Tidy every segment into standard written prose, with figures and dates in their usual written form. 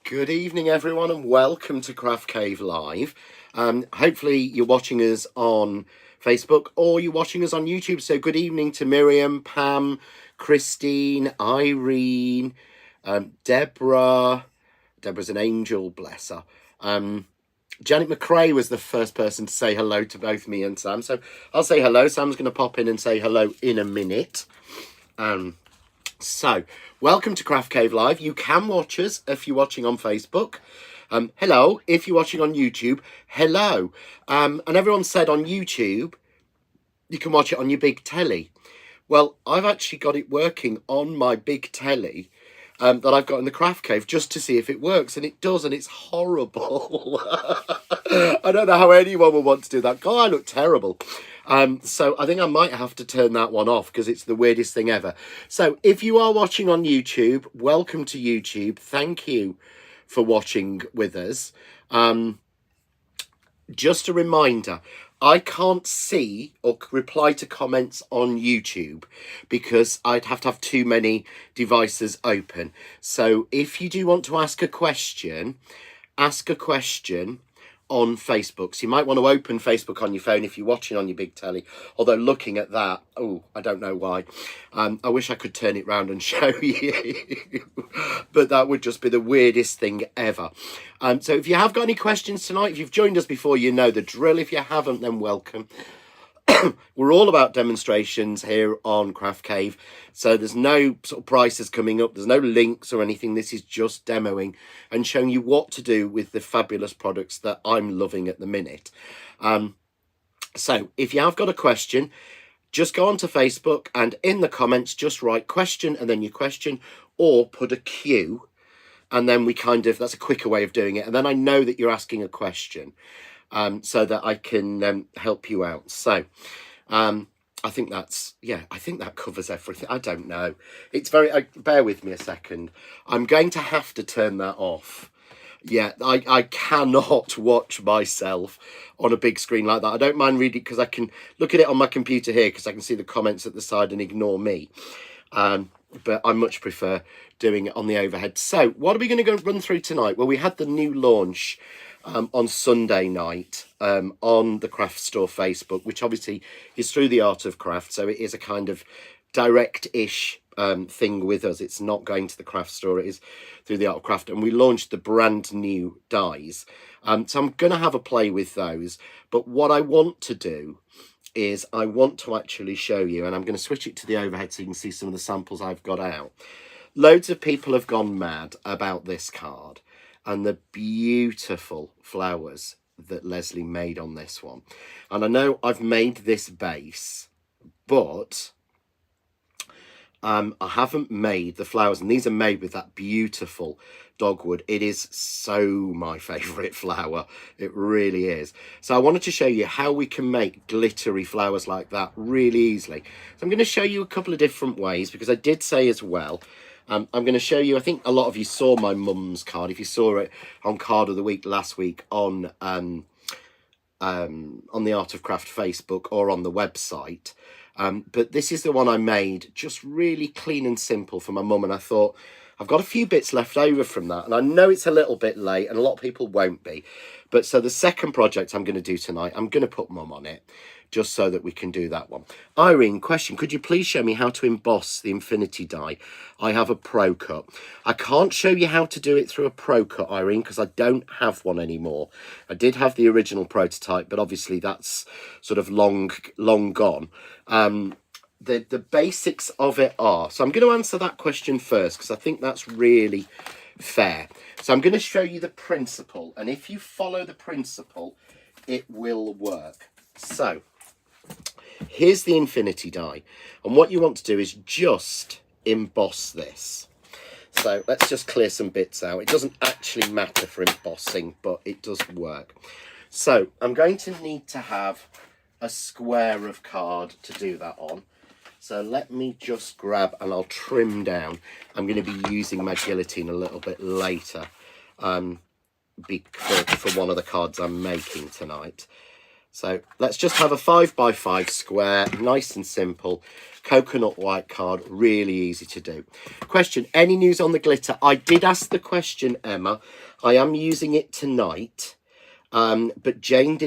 Good evening, everyone, and welcome to Craft Cave Live. Hopefully you're watching us on Facebook or you're watching us on YouTube. So good evening to Miriam, Pam, Christine, Irene, Deborah. Deborah's an angel, bless her. Janet McRae was the first person to say hello to both me and Sam. So I'll say hello. Sam's going to pop in and say hello in a minute. So, welcome to Craft Cave Live. You can watch us if you're watching on Facebook. Hello. If you're watching on YouTube, hello. And everyone said on YouTube, you can watch it on your big telly. Well, I've actually got it working on my big telly that I've got in the Craft Cave just to see if it works. And it does, and it's horrible. I don't know how anyone would want to do that. God, I look terrible. So I think I might have to turn that one off because it's the weirdest thing ever. So if you are watching on YouTube, welcome to YouTube. Thank you for watching with us. Just a reminder, I can't see or reply to comments on YouTube because I'd have to have too many devices open. So if you do want to ask a question on Facebook. So you might want to open Facebook on your phone if you're watching on your big telly. Although looking at that, oh, I don't know why. I wish I could turn it round and show you. But that would just be the weirdest thing ever. So if you have got any questions tonight, if you've joined us before, you know the drill. If you haven't, then welcome. We're all about demonstrations here on Craft Cave, so there's no sort of prices coming up, there's no links or anything. This is just demoing and showing you what to do with the fabulous products that I'm loving at the minute. So if you have got a question, just go onto Facebook and in the comments just write question and then your question, or put a Q, and then we that's a quicker way of doing it, and then I know that you're asking a question. So that I can help you out. So I think that covers everything. I don't know. It's bear with me a second. I'm going to have to turn that off. Yeah, I cannot watch myself on a big screen like that. I don't mind reading because I can look at it on my computer here because I can see the comments at the side and ignore me. But I much prefer doing it on the overhead. So what are we going to go run through tonight? Well, we had the new launch on Sunday night on the Craft Store Facebook, which obviously is through the Art of Craft. So it is a kind of direct-ish thing with us. It's not going to the Craft Store. It is through the Art of Craft. And we launched the brand new dies. So I'm going to have a play with those. But what I want to do is I want to actually show you, and I'm going to switch it to the overhead so you can see some of the samples I've got out. Loads of people have gone mad about this card and the beautiful flowers that Leslie made on this one. And I know I've made this base, but I haven't made the flowers, and these are made with that beautiful dogwood. It is so my favourite flower. It really is. So I wanted to show you how we can make glittery flowers like that really easily. So I'm going to show you a couple of different ways, because I did say as well, I'm going to show you, I think a lot of you saw my mum's card. If you saw it on Card of the Week last week on the Art of Craft Facebook or on the website. But this is the one I made, just really clean and simple for my mum. And I thought, I've got a few bits left over from that. And I know it's a little bit late and a lot of people won't be. But so the second project I'm going to do tonight, I'm going to put mum on it, just so that we can do that one. Irene, question, could you please show me how to emboss the infinity die? I have a Pro Cut. I can't show you how to do it through a Pro Cut, Irene, because I don't have one anymore. I did have the original prototype, but obviously that's sort of long gone. The basics of it are, so I'm going to answer that question first, because I think that's really fair. So I'm going to show you the principle, and if you follow the principle, it will work. So here's the infinity die, and what you want to do is just emboss this. So let's just clear some bits out. It doesn't actually matter for embossing, but it does work. So I'm going to need to have a square of card to do that on. So let me just grab, and I'll trim down. I'm going to be using my guillotine a little bit later for one of the cards I'm making tonight. So let's just have a 5x5 square, nice and simple. Coconut white card, really easy to do. Question, any news on the glitter? I did ask the question, Emma. I am using it tonight. But Jane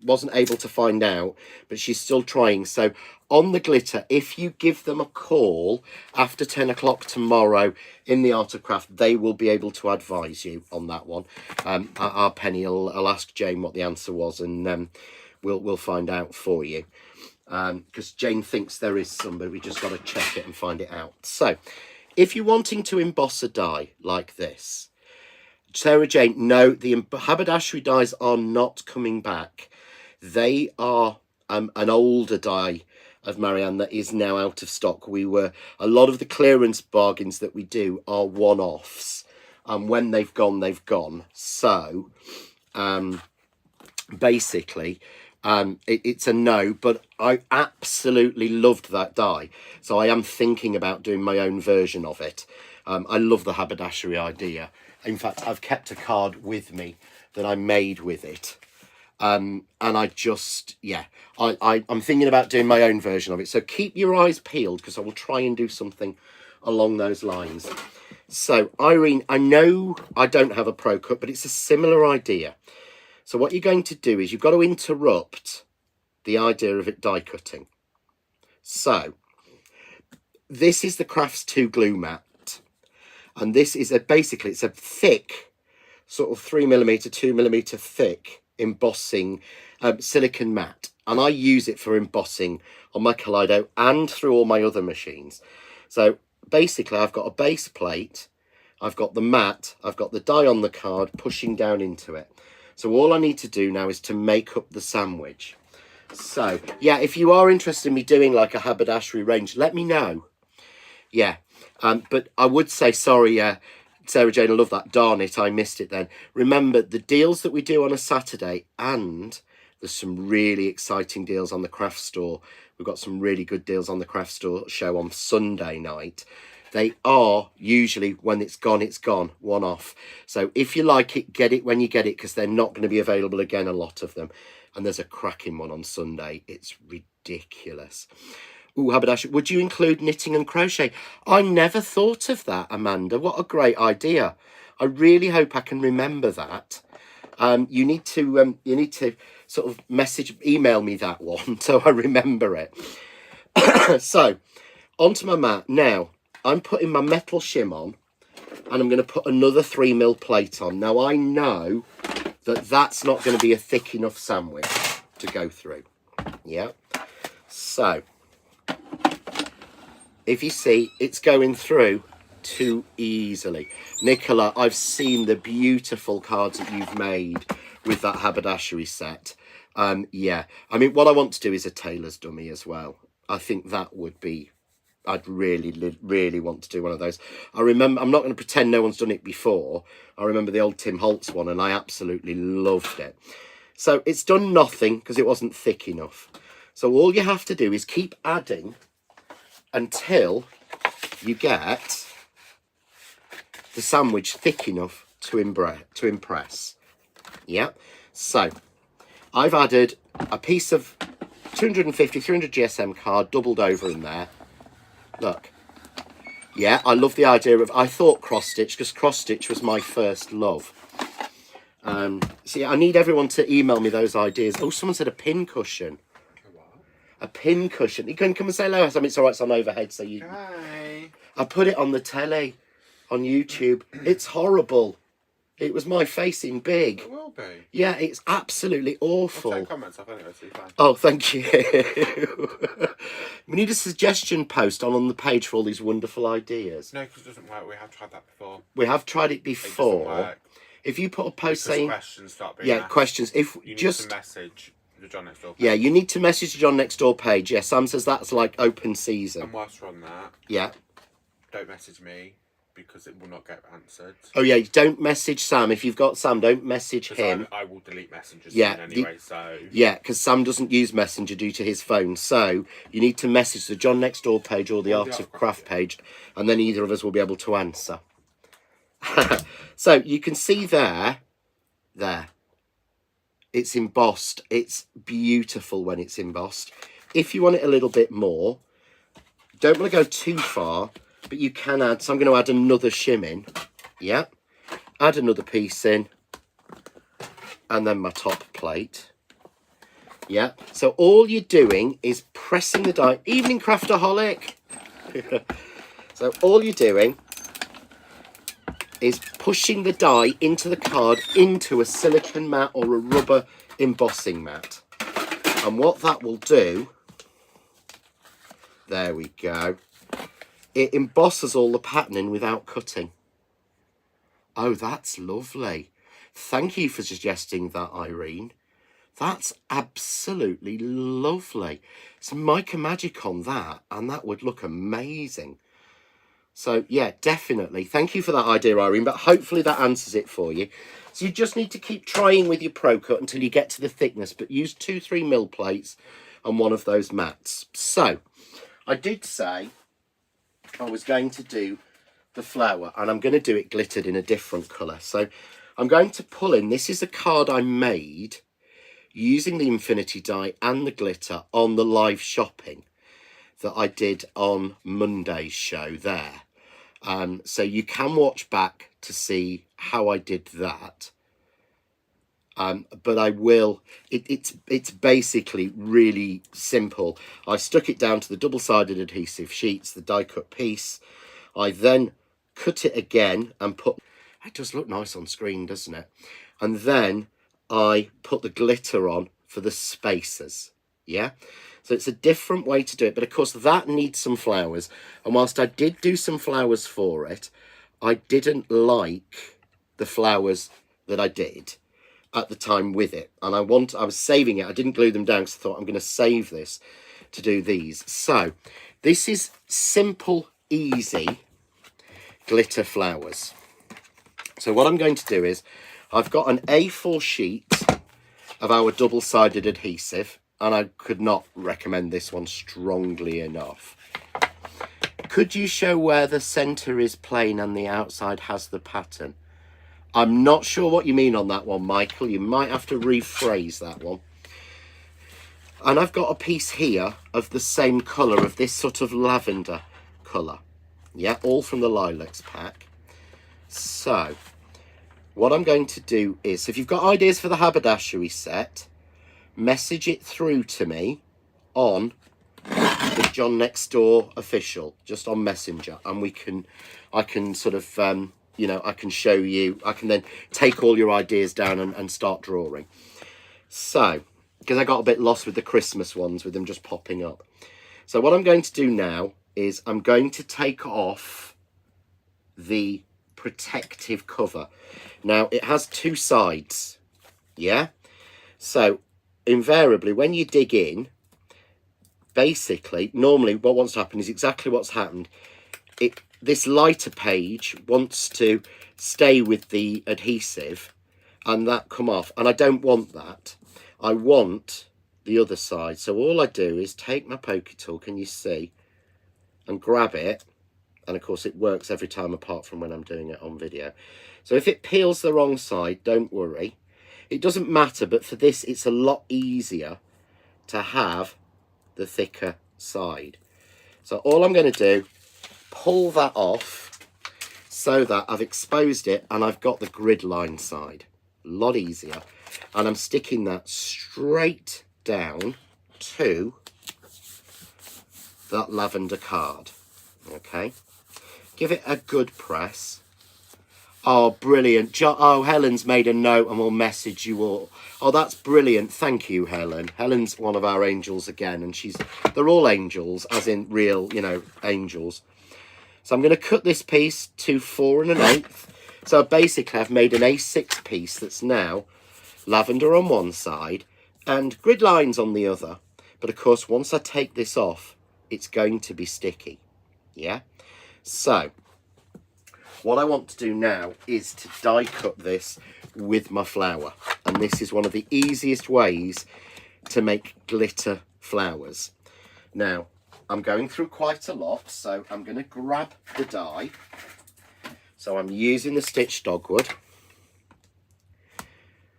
wasn't able to find out, but she's still trying. So on the glitter, if you give them a call after 10 o'clock tomorrow in the Art of Craft, they will be able to advise you on that one. Our Penny will ask Jane what the answer was, and we'll find out for you. Because Jane thinks there is some, but we just got to check it and find it out. So if you're wanting to emboss a die like this, Sarah Jane, no, the haberdashery dies are not coming back. They are an older die of Marianne that is now out of stock. A lot of the clearance bargains that we do are one-offs. And when they've gone, they've gone. So, basically, it's a no, but I absolutely loved that die. So I am thinking about doing my own version of it. I love the haberdashery idea. In fact, I've kept a card with me that I made with it. And I just, yeah, I'm thinking about doing my own version of it. So keep your eyes peeled, because I will try and do something along those lines. So, Irene, I know I don't have a pro cut, but it's a similar idea. So what you're going to do is you've got to interrupt the idea of it die cutting. So this is the Crafts 2 glue mat. And this is basically, it's a thick, sort of 3mm, 2mm thick embossing silicone mat. And I use it for embossing on my Kaleido and through all my other machines. So basically, I've got a base plate, I've got the mat, I've got the die on the card pushing down into it. So all I need to do now is to make up the sandwich. So, yeah, if you are interested in me doing like a haberdashery range, let me know. Yeah. But I would say, sorry, Sarah Jane, I love that. Darn it, I missed it then. Remember, the deals that we do on a Saturday, and there's some really exciting deals on the craft store. We've got some really good deals on the craft store show on Sunday night. They are usually, when it's gone, one off. So if you like it, get it when you get it, because they're not going to be available again, a lot of them. And there's a cracking one on Sunday. It's ridiculous. Ooh, haberdashery. Would you include knitting and crochet? I never thought of that, Amanda. What a great idea. I really hope I can remember that. You need to sort of email me that one so I remember it. So, onto my mat. Now, I'm putting my metal shim on, and I'm going to put another 3mm plate on. Now, I know that that's not going to be a thick enough sandwich to go through. Yeah. So, if you see, it's going through too easily. Nicola, I've seen the beautiful cards that you've made with that haberdashery set. Yeah, I mean, what I want to do is a tailor's dummy as well. I think that would be, I'd really want to do one of those. I remember, I'm not going to pretend no one's done it before. I remember the old Tim Holtz one, and I absolutely loved it. So it's done nothing because it wasn't thick enough. So all you have to do is keep adding until you get the sandwich thick enough to impress. Yeah. So I've added a piece of 250, 300 GSM card doubled over in there. Look. Yeah, I love the idea of, I thought cross stitch because cross stitch was my first love. See, I need everyone to email me those ideas. Oh, someone said a pin cushion. A pin cushion. You can come and say hello. I mean, it's all right, it's on overhead, so you... Hi. I put it on the telly, on YouTube. It's horrible. It was my face in big. It will be. Yeah, it's absolutely awful. I'll take comments off anyway, so you're fine. Oh, thank you. We need a suggestion post on the page for all these wonderful ideas. No, because it doesn't work. We have tried that before. We have tried it before. It doesn't work. If you put a post because saying... questions start being asked. Questions. If you just... need to message the John Next Door page. Yeah, you need to message the John Next Door page. Yeah, Sam says that's like open season. And whilst we're on that... Yeah. Don't message me, because it will not get answered. Oh, yeah, don't message Sam. If you've got Sam, don't message him. I will delete messages anyway, so... Yeah, because Sam doesn't use Messenger due to his phone. So you need to message the John Next Door page or the Art of Craft page, and then either of us will be able to answer. So you can see there. it's embossed. It's beautiful when it's embossed. If you want it a little bit more, don't want to go too far, but you can add, so I'm going to add another shim in. Yeah, add another piece in, and then my top plate. Yeah, so all you're doing is pressing the die. Evening Craftaholic. So all you're doing is pushing the die into the card, into a silicone mat or a rubber embossing mat. And what that will do, there we go, it embosses all the patterning without cutting. Oh, that's lovely. Thank you for suggesting that, Irene. That's absolutely lovely. It's mica magic on that, and that would look amazing. So yeah, definitely. Thank you for that idea, Irene, but hopefully that answers it for you. So you just need to keep trying with your Pro Cut until you get to the thickness, but use 2-3 mil plates on one of those mats. So I did say I was going to do the flower, and I'm going to do it glittered in a different colour. So I'm going to pull in, this is a card I made using the infinity die and the glitter on the live shopping that I did on Monday's show there. So you can watch back to see how I did that. But I will, it's basically really simple. I stuck it down to the double-sided adhesive sheets, the die cut piece. I then cut it again and put, it does look nice on screen, doesn't it? And then I put the glitter on for the spacers. Yeah, so it's a different way to do it, but of course that needs some flowers, and whilst I did do some flowers for it, I didn't like the flowers that I did at the time with it, and I was saving it. I didn't glue them down because I thought I'm going to save this to do these. So this is simple, easy glitter flowers. So what I'm going to do is, I've got an A4 sheet of our double-sided adhesive, and I could not recommend this one strongly enough. Could you show where the centre is plain and the outside has the pattern? I'm not sure what you mean on that one, Michael. You might have to rephrase that one. And I've got a piece here of the same colour, of this sort of lavender colour. Yeah, all from the Lilacs pack. So what I'm going to do is, if you've got ideas for the haberdashery set, message it through to me on the John Next Door official, just on Messenger, and I can sort of, you know, I can show you, I can then take all your ideas down and start drawing. So, because I got a bit lost with the Christmas ones, with them just popping up. So what I'm going to do now is I'm going to take off the protective cover. Now it has two sides, yeah, so invariably when you dig in, basically normally what wants to happen is exactly what's happened. This lighter page wants to stay with the adhesive and that come off, and I don't want that. I want the other side. So all I do is take my pokey tool, can you see, and grab it. And of course it works every time apart from when I'm doing it on video. So if it peels the wrong side, don't worry. It doesn't matter, but for this it's a lot easier to have the thicker side. So all I'm going to do, pull that off so that I've exposed it and I've got the grid line side. A lot easier. And I'm sticking that straight down to that lavender card. Okay. Give it a good press. Oh, brilliant. Oh, Helen's made a note and we'll message you all. Oh, that's brilliant. Thank you, Helen. Helen's one of our angels again, and they're all angels, as in real, you know, angels. So I'm going to cut this piece to 4 1/8. So basically I've made an A6 piece that's now lavender on one side and grid lines on the other. But of course, once I take this off, it's going to be sticky. Yeah. So what I want to do now is to die cut this with my flower, and this is one of the easiest ways to make glitter flowers. Now I'm going through quite a lot, so I'm going to grab the die. So I'm using the stitch dogwood,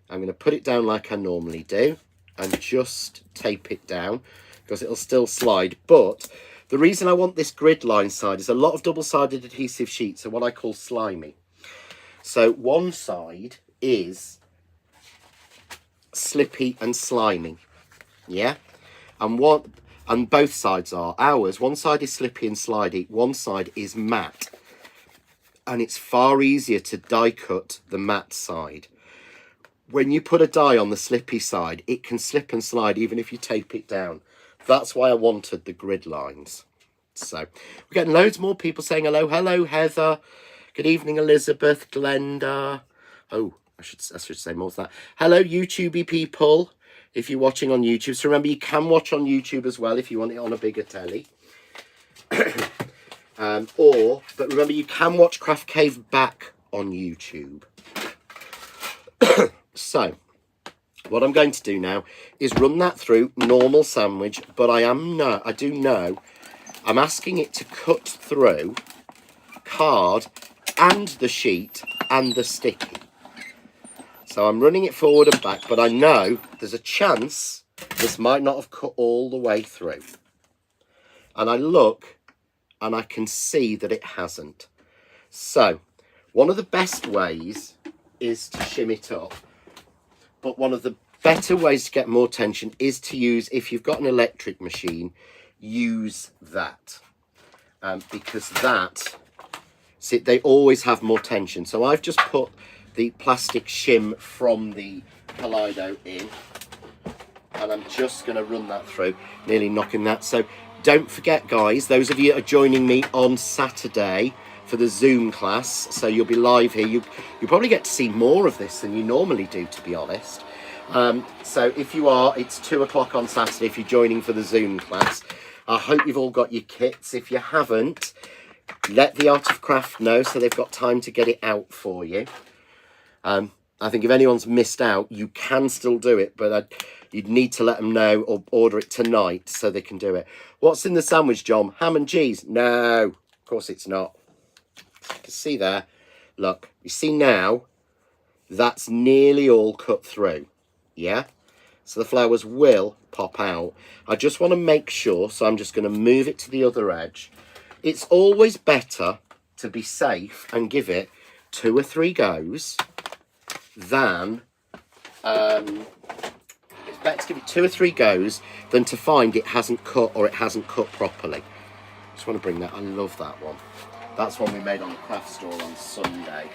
I'm going to put it down like I normally do and just tape it down because it'll still slide. But the reason I want this grid line side is a lot of double-sided adhesive sheets are what I call slimy. So one side is slippy and slimy, yeah, and both sides are. Ours, one side is slippy and slidey, one side is matte, and it's far easier to die cut the matte side. When you put a die on the slippy side, it can slip and slide even if you tape it down. That's why I wanted the grid lines. So we're getting loads more people saying hello. Hello, Heather. Good evening, Elizabeth, Glenda. Oh, I should say more than that. Hello, YouTubey people, if you're watching on YouTube. So remember, you can watch on YouTube as well if you want it on a bigger telly. But remember, you can watch Craft Cave back on YouTube. So, what I'm going to do now is run that through normal sandwich, but I do know I'm asking it to cut through card and the sheet and the sticky. So I'm running it forward and back, but I know there's a chance this might not have cut all the way through. And I look and I can see that it hasn't. So one of the best ways is to shim it up. But one of the better ways to get more tension is to use, if you've got an electric machine, use that. Because that, see, they always have more tension. So I've just put the plastic shim from the Kaleido in, and I'm just going to run that through, nearly knocking that. So don't forget, guys, those of you that are joining me on Saturday for the Zoom class, so you'll be live here. You probably get to see more of this than you normally do, to be honest. So if you are, it's 2 o'clock on Saturday if you're joining for the Zoom class. I hope you've all got your kits. If you haven't, let the Art of Craft know so they've got time to get it out for you. I think if anyone's missed out, you can still do it, but you'd need to let them know or order it tonight so they can do it. What's in the sandwich, John? Ham and cheese? No, of course it's not. You can see there. Look, you see now, that's nearly all cut through. Yeah? So the flowers will pop out. I just want to make sure, so I'm just going to move it to the other edge. It's always better to be safe and give it 2 or 3 goes than it's better to give it 2 or 3 goes than to find it hasn't cut or it hasn't cut properly. Just want to bring that. I love that one. That's one we made on the craft store on Sunday.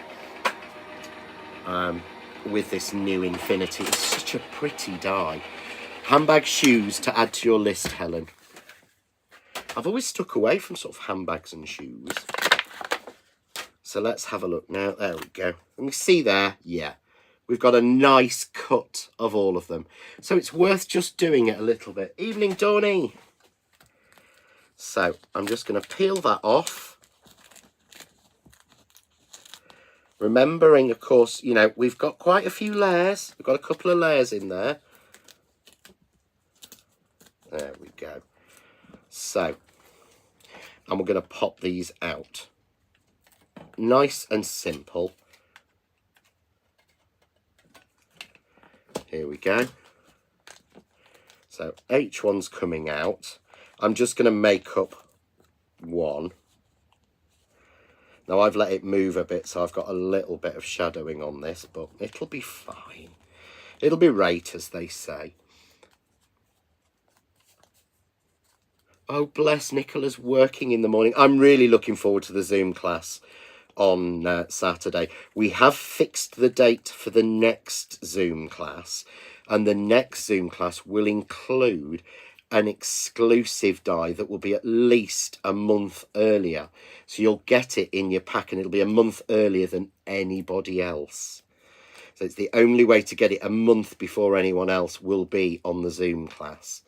With this new Infinity. It's such a pretty die. Handbag shoes to add to your list, Helen. I've always stuck away from sort of handbags and shoes. So let's have a look now. There we go. Let me see there. Yeah. We've got a nice cut of all of them. So it's worth just doing it a little bit. Evening, Donny. So I'm just going to peel that off. Remembering, of course, you know, we've got quite a few layers. We've got a couple of layers in there. There we go. So, and we're going to pop these out. Nice and simple. Here we go. So H1's coming out. I'm just going to make up one. Now I've let it move a bit, so I've got a little bit of shadowing on this, but it'll be fine. It'll be right, as they say. Oh, bless, Nicola's working in the morning. I'm really looking forward to the Zoom class on Saturday. We have fixed the date for the next Zoom class, and the next Zoom class will include an exclusive die that will be at least a month earlier. So you'll get it in your pack and it'll be a month earlier than anybody else. So it's the only way to get it a month before anyone else will be on the Zoom class.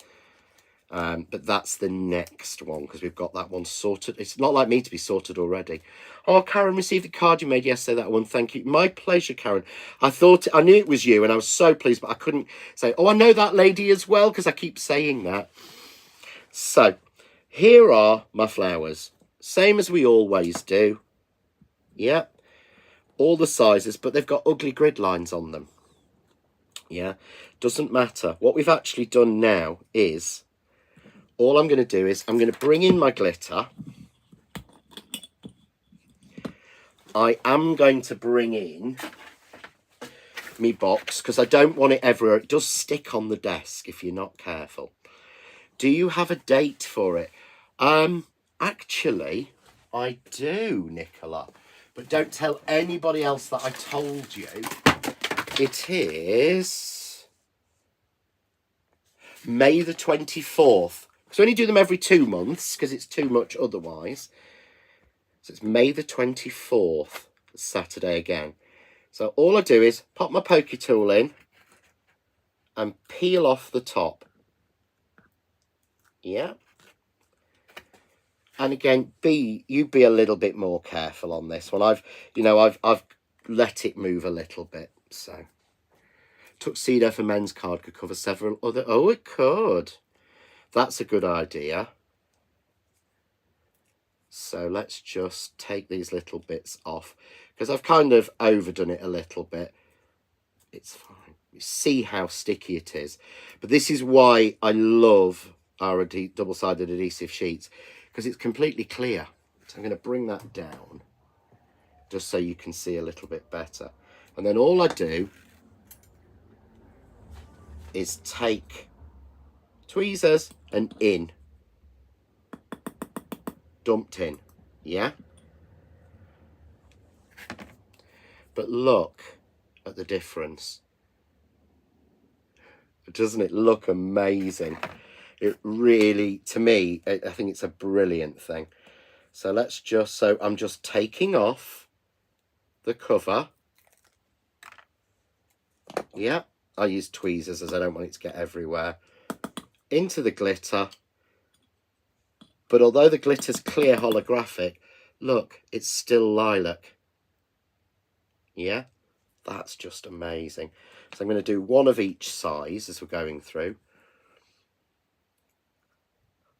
But that's the next one because we've got that one sorted. It's not like me to be sorted already. Oh, Karen received the card you made yesterday, that one. Thank you. My pleasure, Karen. I knew it was you and I was so pleased, but I couldn't say, oh, I know that lady as well because I keep saying that. So here are my flowers. Same as we always do. Yep. All the sizes, but they've got ugly grid lines on them. Yeah, doesn't matter. What we've actually done now is, all I'm going to do is I'm going to bring in my glitter. I am going to bring in me box because I don't want it everywhere. It does stick on the desk if you're not careful. Do you have a date for it? Actually, I do, Nicola. But don't tell anybody else that I told you. It is May the 24th. Because we only do them every 2 months because it's too much otherwise. So it's May the 24th, Saturday again. So all I do is pop my pokey tool in and peel off the top. Yeah. And again, you be a little bit more careful on this one. I've let it move a little bit. So tuxedo for men's card could cover several other. Oh, it could. That's a good idea. So let's just take these little bits off because I've kind of overdone it a little bit. It's fine. You see how sticky it is. But this is why I love our double-sided adhesive sheets, because it's completely clear. So I'm going to bring that down just so you can see a little bit better. And then all I do is take tweezers and in. Dumped in. Yeah? But look at the difference. Doesn't it look amazing? It really, to me, I think it's a brilliant thing. So let's just, so I'm just taking off the cover. Yeah, I use tweezers as I don't want it to get everywhere. Into the glitter. But although the glitter's clear holographic, look, it's still lilac. Yeah, that's just amazing. So I'm going to do one of each size as we're going through.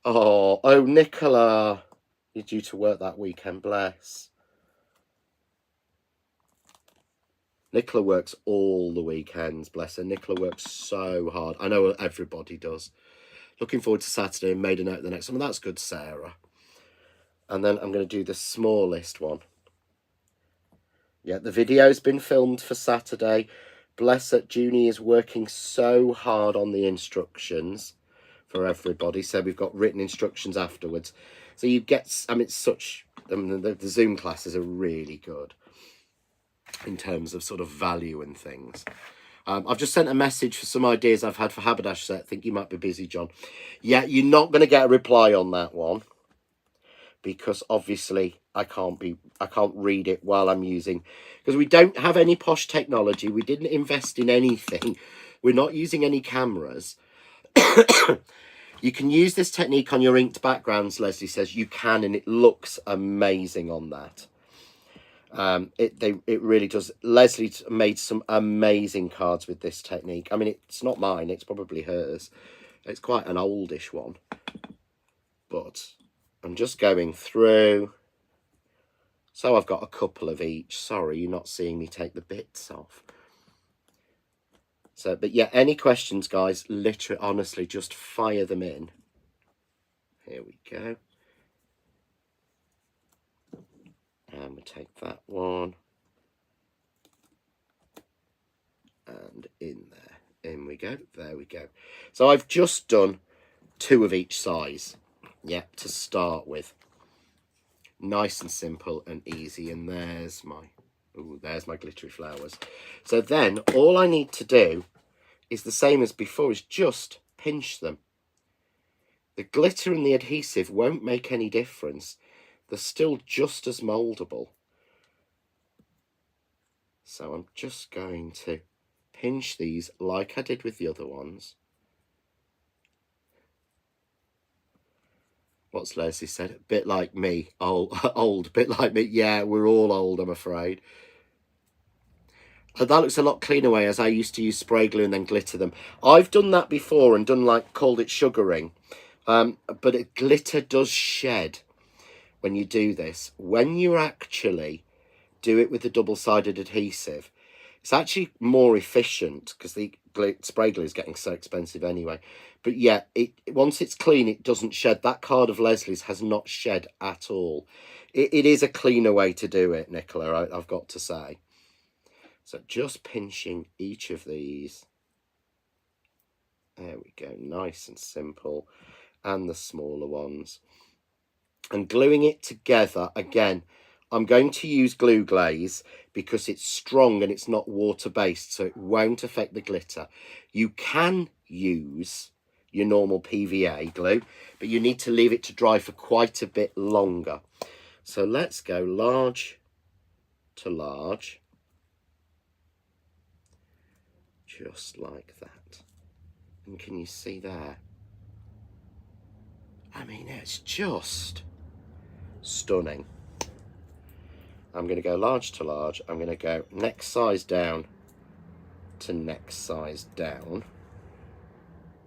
Oh, Nicola, you're due to work that weekend, bless. Nicola works all the weekends, bless her. Nicola works so hard. I know everybody does. Looking forward to Saturday and made a note of the next one. That's good, Sarah. And then I'm going to do the smallest one. Yeah, the video's been filmed for Saturday. Bless her, Junie is working so hard on the instructions for everybody. So we've got written instructions afterwards. So you get, I mean, it's such, the Zoom classes are really good in terms of sort of value and things. I've just sent a message for some ideas I've had for Haberdash set. I think you might be busy, John. Yeah, you're not going to get a reply on that one because obviously I can't read it while I'm using, because we don't have any posh technology. We didn't invest in anything. We're not using any cameras. You can use this technique on your inked backgrounds, Leslie says. You can, and it looks amazing on that. It really does. Leslie made some amazing cards with this technique. I mean, it's not mine, it's probably hers. It's quite an oldish one, but I'm just going through. So I've got a couple of each. Sorry, you're not seeing me take the bits off. So, but yeah, any questions, guys, literally, honestly, just fire them in. Here we go. And we take that one. And in there. In we go. There we go. So I've just done 2 of each size. Yeah, to start with. Nice and simple and easy. And there's my glittery flowers. So then all I need to do is the same as before, is just pinch them. The glitter and the adhesive won't make any difference. They're still just as moldable. So I'm just going to pinch these like I did with the other ones. What's Leslie said? A bit like me. Old, bit like me. Yeah, we're all old, I'm afraid. That looks a lot cleaner way, as I used to use spray glue and then glitter them. I've done that before and called it sugaring. But glitter does shed when you do this. When you actually do it with the double-sided adhesive, It's actually more efficient because the spray glue is getting so expensive anyway. But yeah, once it's clean, it doesn't shed. That card of Leslie's has not shed at all. It is a cleaner way to do it, Nicola, I've got to say. So just pinching each of these. There we go, nice and simple. And the smaller ones. And gluing it together, again, I'm going to use glue glaze because it's strong and it's not water-based, so it won't affect the glitter. You can use your normal PVA glue, but you need to leave it to dry for quite a bit longer. So let's go large to large, just like that. And can you see there? I mean, it's just stunning. I'm going to go large to large. I'm going to go next size down to next size down.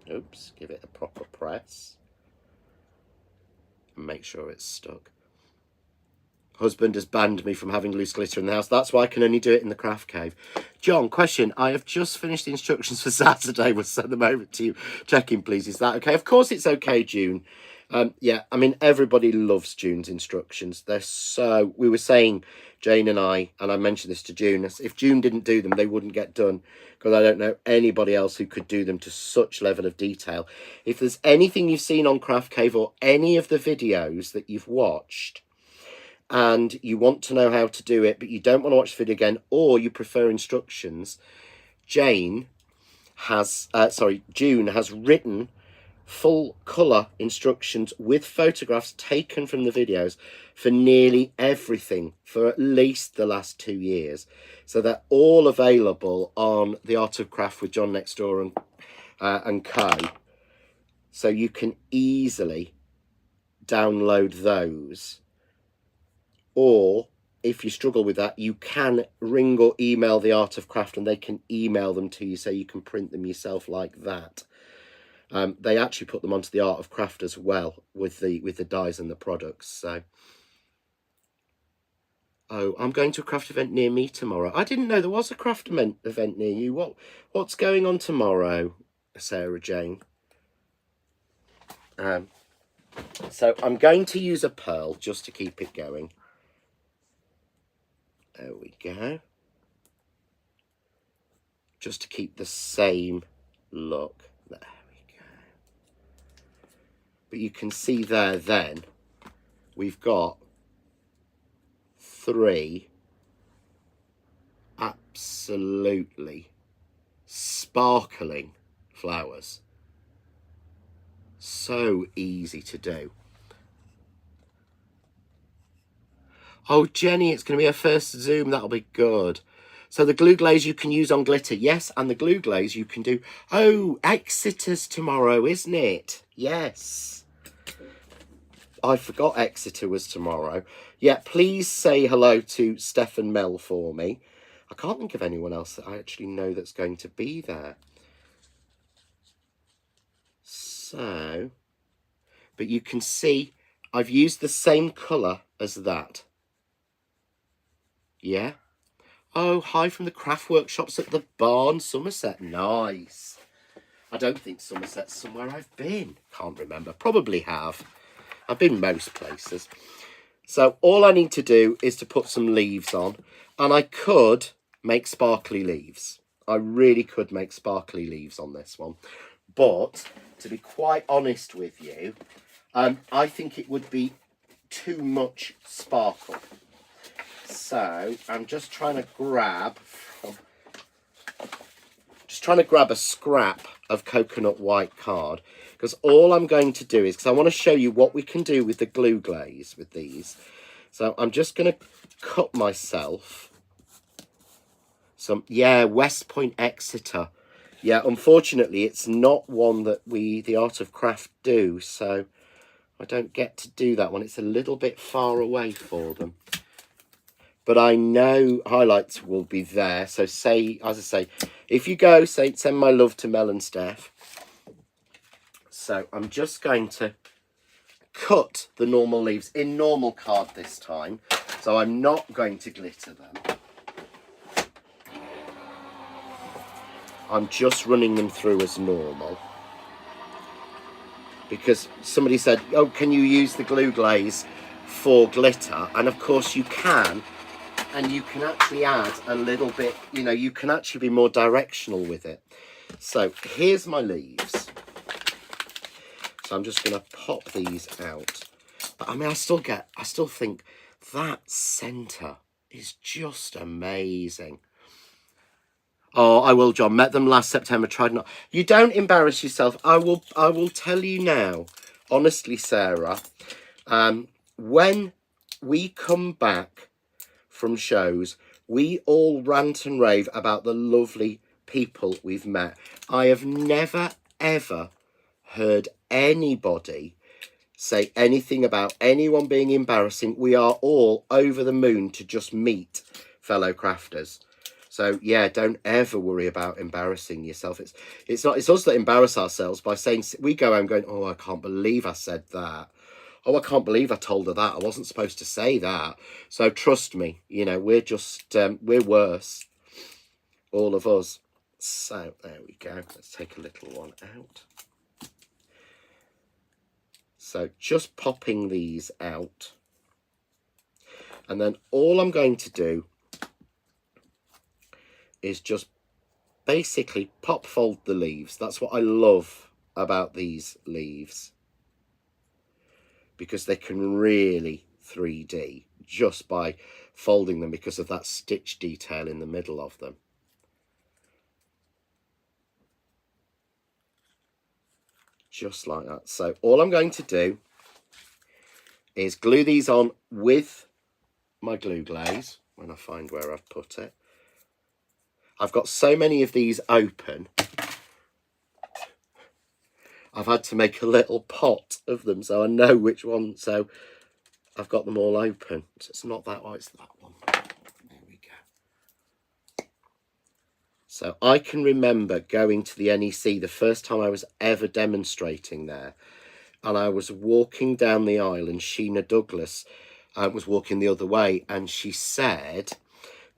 Oops, give it a proper press. And make sure it's stuck. Husband has banned me from having loose glitter in the house. That's why I can only do it in the craft cave. John, question. I have just finished the instructions for Saturday. We'll send them over to you. Check in, please. Is that okay? Of course it's okay, June. Yeah, I mean, everybody loves June's instructions. They're so... We were saying, Jane and I mentioned this to June, if June didn't do them, they wouldn't get done, because I don't know anybody else who could do them to such level of detail. If there's anything you've seen on Craft Cave or any of the videos that you've watched, and you want to know how to do it, but you don't want to watch the video again, or you prefer instructions, June has written full colour instructions with photographs taken from the videos for nearly everything for at least the last 2 years. So they're all available on The Art of Craft with John Next Door and Co. So you can easily download those. Or if you struggle with that, you can ring or email The Art of Craft and they can email them to you so you can print them yourself like that. They actually put them onto The Art of Craft as well with the dies and the products. So, oh, I'm going to a craft event near me tomorrow. I didn't know there was a craft event near you. What's going on tomorrow, Sarah Jane? So I'm going to use a pearl just to keep it going. There we go. Just to keep the same look. There we go. But you can see there then, we've got 3 absolutely sparkling flowers. So easy to do. Oh, Jenny, it's going to be her first Zoom. That'll be good. So the glue glaze you can use on glitter. Yes, and the glue glaze you can do... Oh, Exeter's tomorrow, isn't it? Yes. I forgot Exeter was tomorrow. Yeah, please say hello to Steph and Mel for me. I can't think of anyone else that I actually know that's going to be there. So... But you can see I've used the same colour as that. Yeah. Oh, hi from the craft workshops at the barn, Somerset. Nice. I don't think Somerset's somewhere I've been. Can't remember. Probably have. I've been most places. So all I need to do is to put some leaves on. And I could make sparkly leaves. I really could make sparkly leaves on this one. But to be quite honest with you, I think it would be too much sparkle. So I'm just trying to grab a scrap of coconut white card, because all I'm going to do is, because I want to show you what we can do with the glue glaze with these. So I'm just going to cut myself some, yeah, West Point, Exeter. Yeah, unfortunately, it's not one that The Art of Craft do, so I don't get to do that one. It's a little bit far away for them. But I know highlights will be there. So say, as I say, if you go, say, send my love to Mel and Steph. So I'm just going to cut the normal leaves in normal card this time. So I'm not going to glitter them. I'm just running them through as normal. Because somebody said, oh, can you use the glue glaze for glitter? And of course you can. And you can actually add a little bit, you know, you can actually be more directional with it. So here's my leaves. So I'm just going to pop these out. But I mean, I still think that centre is just amazing. Oh, I will, John. Met them last September. Tried not. You don't embarrass yourself. I will tell you now, honestly, Sarah. When we come back from shows, we all rant and rave about the lovely people we've met. I have never ever heard anybody say anything about anyone being embarrassing. We are all over the moon to just meet fellow crafters. So yeah, don't ever worry about embarrassing yourself. It's us that embarrass ourselves by saying, we go home going, oh, I can't believe I said that. Oh, I can't believe I told her that. I wasn't supposed to say that. So trust me, you know, we're just, we're worse. All of us. So there we go. Let's take a little one out. So just popping these out. And then all I'm going to do is just basically pop fold the leaves. That's what I love about these leaves, because they can really 3D just by folding them because of that stitch detail in the middle of them. Just like that. So all I'm going to do is glue these on with my glue glaze when I find where I've put it. I've got so many of these open, I've had to make a little pot of them so I know which one. So I've got them all open. So it's not that one, it's that one. There we go. So I can remember going to the NEC the first time I was ever demonstrating there. And I was walking down the aisle and Sheena Douglas was walking the other way. And she said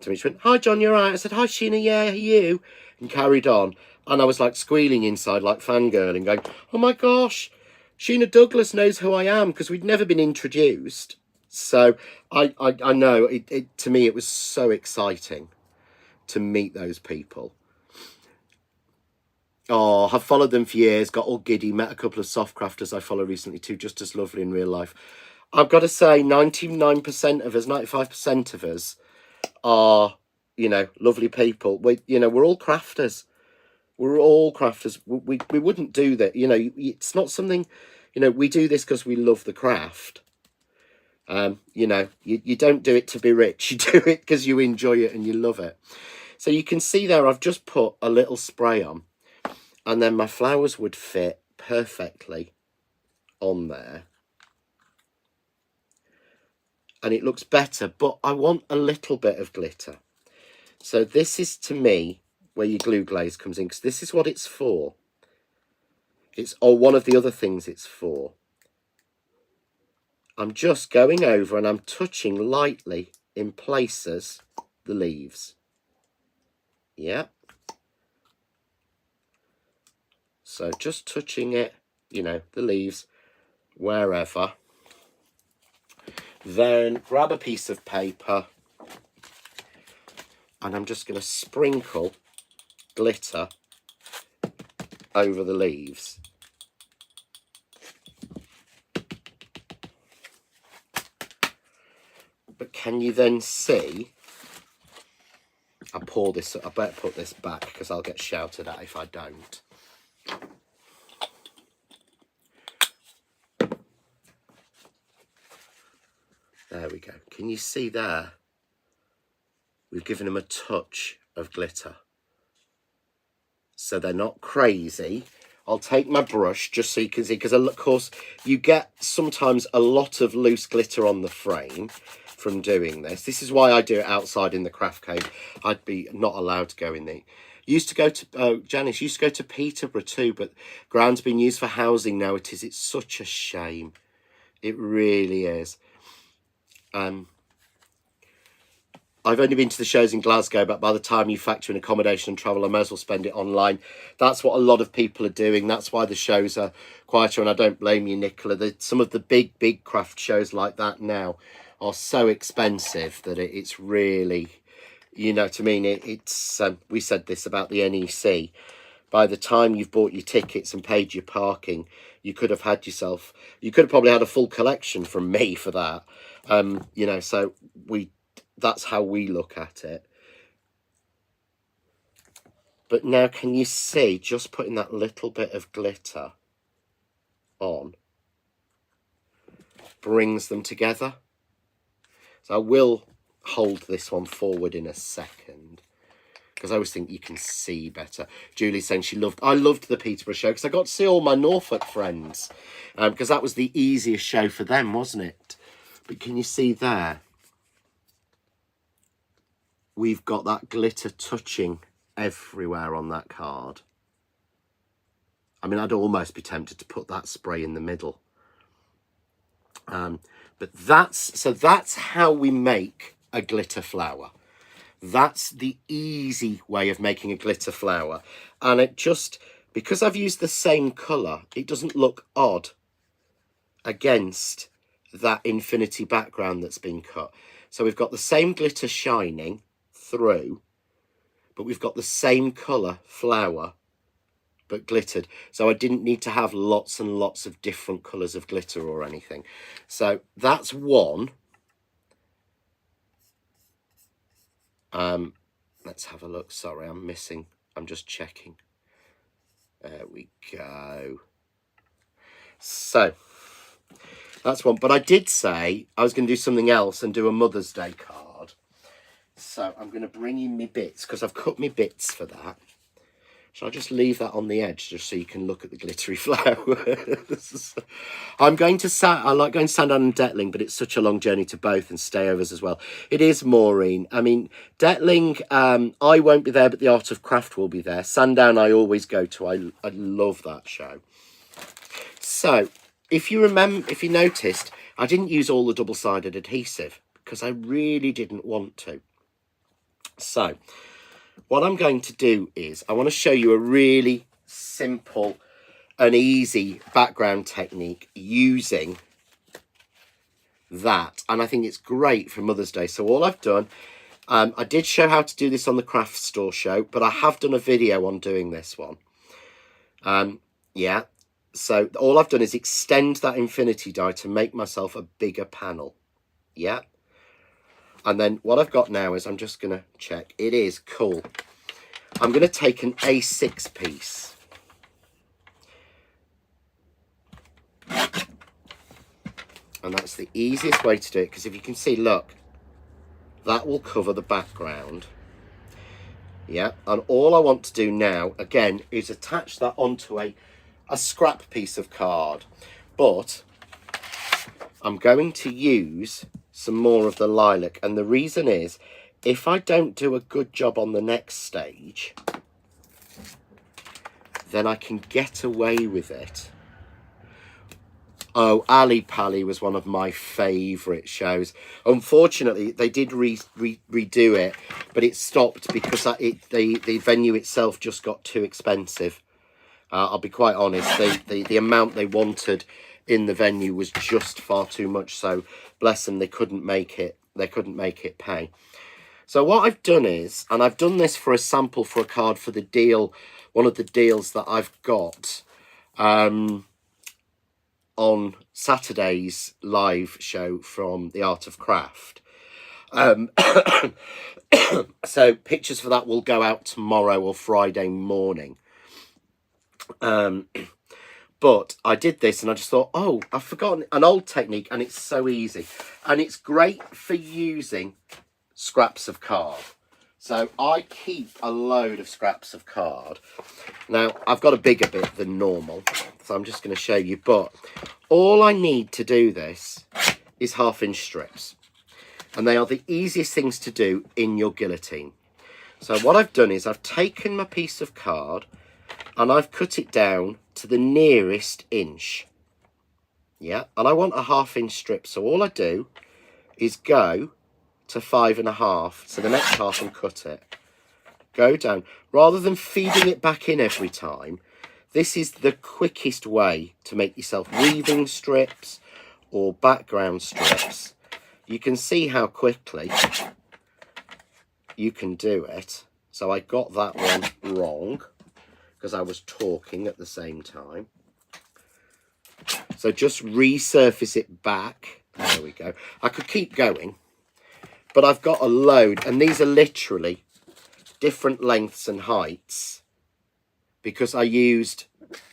to me, she went, hi, John, you're right. I said, hi, Sheena, yeah, you. And carried on. And I was like squealing inside, like fangirling, going, oh my gosh, Sheena Douglas knows who I am, because we'd never been introduced. So I know, to me, it was so exciting to meet those people. Oh, I've followed them for years, got all giddy, met a couple of soft crafters I follow recently too, just as lovely in real life. I've got to say 99% of us, 95% of us are, you know, lovely people. We're all crafters. We're all crafters. We wouldn't do that. You know, it's not something, you know, we do this because we love the craft. You know, you don't do it to be rich. You do it because you enjoy it and you love it. So you can see there, I've just put a little spray on, and then my flowers would fit perfectly on there. And it looks better, but I want a little bit of glitter. So this is, to me, where your glue glaze comes in, because this is what it's for. Or one of the other things it's for. I'm just going over and I'm touching lightly in places the leaves. Yeah. So just touching it, you know, the leaves, wherever. Then grab a piece of paper and I'm just going to sprinkle glitter over the leaves. But can you then see, I better put this back because I'll get shouted at if I don't. There we go. Can you see there? We've given them a touch of glitter. So they're not crazy. I'll take my brush just so you can see, because of course you get sometimes a lot of loose glitter on the frame from doing this. This is why I do it outside in the craft cave. I'd be not allowed to go in there. Used to go to, Janice used to go to Peterborough too, but ground's been used for housing now. It's such a shame. It really is. I've only been to the shows in Glasgow, but by the time you factor in accommodation and travel, I may as well spend it online. That's what a lot of people are doing. That's why the shows are quieter, and I don't blame you, Nicola. Some of the big craft shows like that now are so expensive that it's really, you know what I mean? It's we said this about the NEC. By the time you've bought your tickets and paid your parking, you could have probably had a full collection from me for that. You know, so that's how we look at it. But now, can you see, just putting that little bit of glitter on brings them together? So I will hold this one forward in a second, because I always think you can see better. Julie's saying I loved the Peterborough show because I got to see all my Norfolk friends, because that was the easiest show for them, wasn't it? But can you see there? We've got that glitter touching everywhere on that card. I mean, I'd almost be tempted to put that spray in the middle. But that's how we make a glitter flower. That's the easy way of making a glitter flower. And it just, because I've used the same colour, it doesn't look odd against that infinity background that's been cut. So we've got the same glitter shining through, but we've got the same colour flower but glittered. So I didn't need to have lots and lots of different colours of glitter or anything. So that's one. Let's have a look. Sorry, I'm just checking. There we go. So that's one. But I did say I was going to do something else and do a Mother's Day card. So I'm going to bring in my bits, because I've cut my bits for that. So I'll just leave that on the edge just so you can look at the glittery flowers. I like going to Sandown and Detling, but it's such a long journey to both, and stayovers as well. It is, Maureen. I mean, Detling, I won't be there, but the Art of Craft will be there. Sandown I always go to. I love that show. So if you noticed, I didn't use all the double-sided adhesive because I really didn't want to. So what I'm going to do is I want to show you a really simple and easy background technique using that. And I think it's great for Mother's Day. So all I've done, I did show how to do this on the craft store show, but I have done a video on doing this one. Yeah. So all I've done is extend that infinity die to make myself a bigger panel. Yeah. And then what I've got now is I'm just going to check. It is cool. I'm going to take an A6 piece. And that's the easiest way to do it, because if you can see, look, that will cover the background. Yeah, and all I want to do now, again, is attach that onto a scrap piece of card. But I'm going to use some more of the lilac, and the reason is, if I don't do a good job on the next stage, then I can get away with it. Oh, Ali Pali was one of my favourite shows. Unfortunately, they did redo it, but it stopped because the venue itself just got too expensive. I'll be quite honest, the amount they wanted in the venue was just far too much. So bless them, they couldn't make it pay. So what I've done is, and I've done this for a sample for a card for the deal, one of the deals that I've got on Saturday's live show from the Art of Craft. So pictures for that will go out tomorrow or Friday morning. But I did this and I just thought, oh, I've forgotten an old technique, and it's so easy. And it's great for using scraps of card. So I keep a load of scraps of card. Now, I've got a bigger bit than normal, so I'm just going to show you. But all I need to do this is 1/2-inch strips. And they are the easiest things to do in your guillotine. So what I've done is I've taken my piece of card and I've cut it down to the nearest inch. Yeah, and I want a 1/2-inch strip. So all I do is go to 5.5, so the next half and cut it. Go down. Rather than feeding it back in every time, this is the quickest way to make yourself weaving strips or background strips. You can see how quickly you can do it. So I got that one wrong because I was talking at the same time. So just resurface it back. There we go. I could keep going, but I've got a load, and these are literally different lengths and heights because I used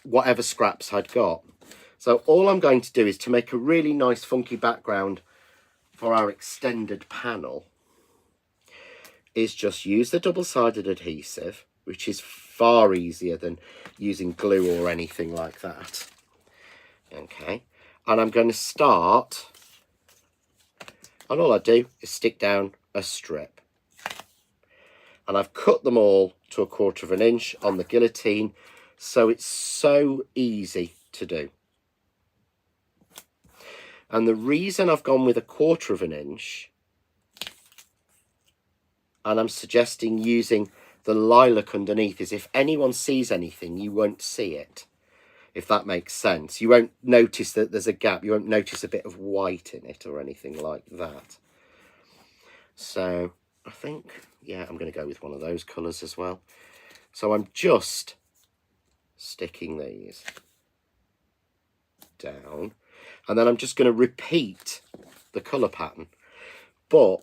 whatever scraps I'd got. So all I'm going to do is to make a really nice funky background for our extended panel is just use the double-sided adhesive, which is far easier than using glue or anything like that. Okay, and I'm going to start, and all I do is stick down a strip. And I've cut them all to 1/4 inch on the guillotine, so it's so easy to do. And the reason I've gone with 1/4 inch, and I'm suggesting using the lilac underneath, is if anyone sees anything, you won't see it, if that makes sense. You won't notice that there's a gap. You won't notice a bit of white in it or anything like that. So I think, yeah, I'm going to go with one of those colours as well. So I'm just sticking these down, and then I'm just going to repeat the colour pattern. But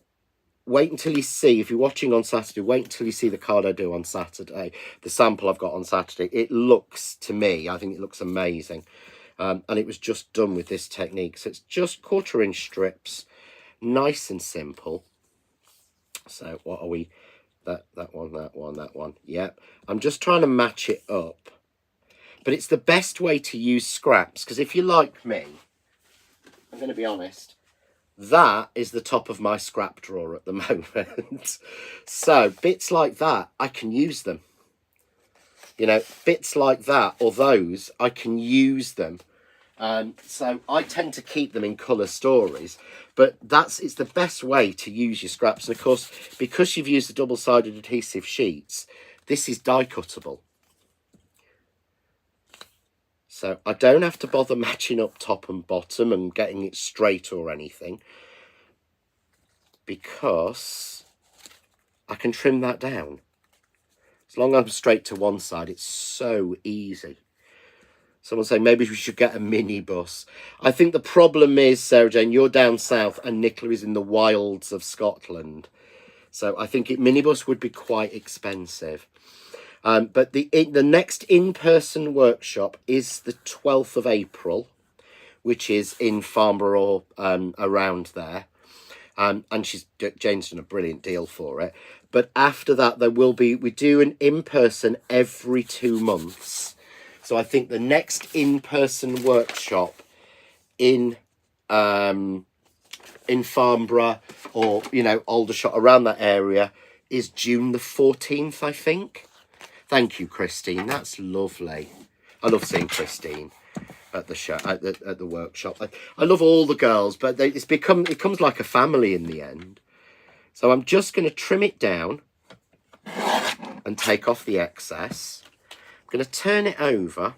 wait until you see, if you're watching on Saturday, wait until you see the card I do on Saturday, the sample I've got on Saturday. It looks, to me, I think it looks amazing. And it was just done with this technique. So it's just 1/4 inch strips, nice and simple. So what are we, that one, yeah. I'm just trying to match it up. But it's the best way to use scraps, because if you're like me, I'm going to be honest, that is the top of my scrap drawer at the moment. So bits like that, I can use them. You know, bits like that or those, I can use them. So I tend to keep them in colour stories, but it's the best way to use your scraps. And of course, because you've used the double-sided adhesive sheets, this is die cuttable. So I don't have to bother matching up top and bottom and getting it straight or anything, because I can trim that down. As long as I'm straight to one side, it's so easy. Someone saying maybe we should get a minibus. I think the problem is, Sarah Jane, you're down south and Nicola is in the wilds of Scotland. So I think minibus would be quite expensive. But the next in-person workshop is the 12th of April, which is in Farnborough, around there. And Jane's done a brilliant deal for it. But after that, we do an in-person every 2 months. So I think the next in-person workshop in Farnborough or, you know, Aldershot, around that area, is June the 14th, I think. Thank you, Christine. That's lovely. I love seeing Christine at the show, at the workshop. I love all the girls, but it becomes like a family in the end. So I'm just going to trim it down and take off the excess. I'm going to turn it over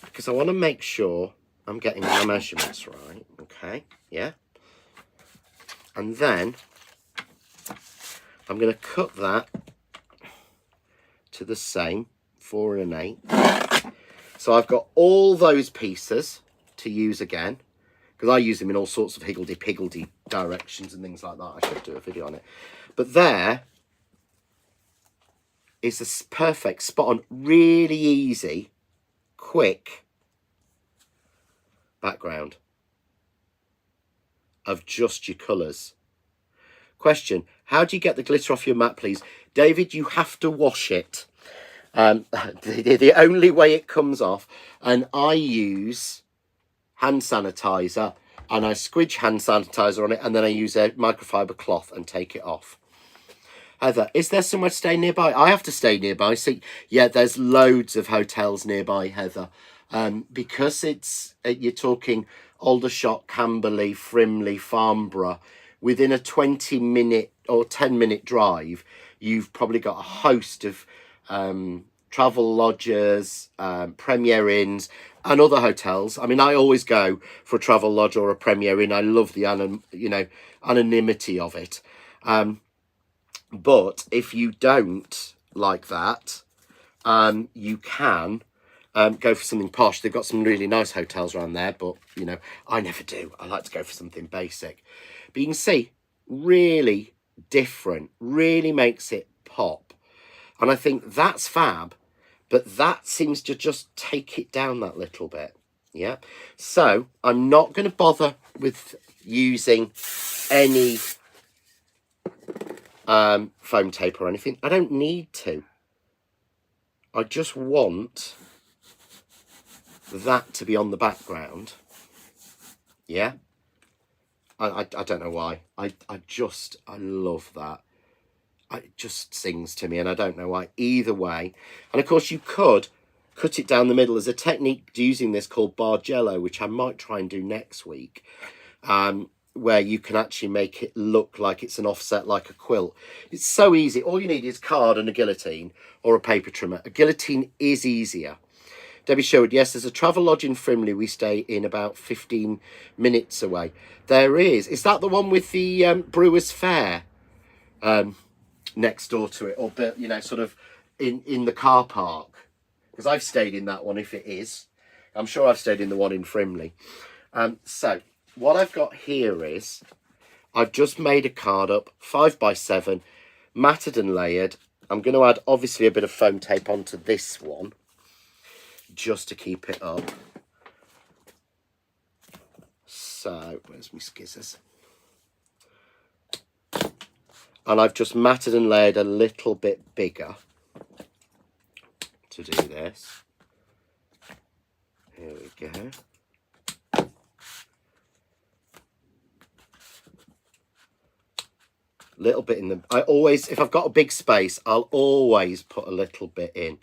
because I want to make sure I'm getting my measurements right. Okay, yeah. And then I'm going to cut that to the same 4 1/8. So I've got all those pieces to use again, because I use them in all sorts of higgledy-piggledy directions and things like that. I should do a video on it. But there is a perfect, spot on, really easy, quick background of just your colours. Question: how do you get the glitter off your mat, please? David, you have to wash it. The only way it comes off, and I use hand sanitizer, and I squidge hand sanitizer on it, and then I use a microfiber cloth and take it off. Heather, is there somewhere to stay nearby? I have to stay nearby. See, yeah, there's loads of hotels nearby, Heather. Because you're talking Aldershot, Camberley, Frimley, Farnborough. within a 20-minute or 10-minute drive, you've probably got a host of travel lodges, Premier Inns, and other hotels. I mean, I always go for a travel lodge or a Premier Inn. I love the anonymity of it. But if you don't like that, you can go for something posh. They've got some really nice hotels around there, but, you know, I never do. I like to go for something basic. But you can see, really different, really makes it pop. And I think that's fab, but that seems to just take it down that little bit. Yeah. So I'm not going to bother with using any foam tape or anything. I don't need to. I just want that to be on the background. Yeah. I don't know why. I love that. It just sings to me, and I don't know why. Either way. And of course you could cut it down the middle. There's a technique using this called Bargello, which I might try and do next week, where you can actually make it look like it's an offset, like a quilt. It's so easy. All you need is card and a guillotine or a paper trimmer. A guillotine is easier. Debbie Sherwood, yes, there's a travel lodge in Frimley we stay in about 15 minutes away. There is. Is that the one with the Brewers Fair next door to it? Or, you know, sort of in the car park? Because I've stayed in that one, if it is. I'm sure I've stayed in the one in Frimley. So what I've got here is I've just made a card up, 5x7, matted and layered. I'm going to add, obviously, a bit of foam tape onto this one, just to keep it up. So, where's my skizzers? And I've just matted and layered a little bit bigger to do this. Here we go. Little bit in the... I always, if I've got a big space, I'll always put a little bit in.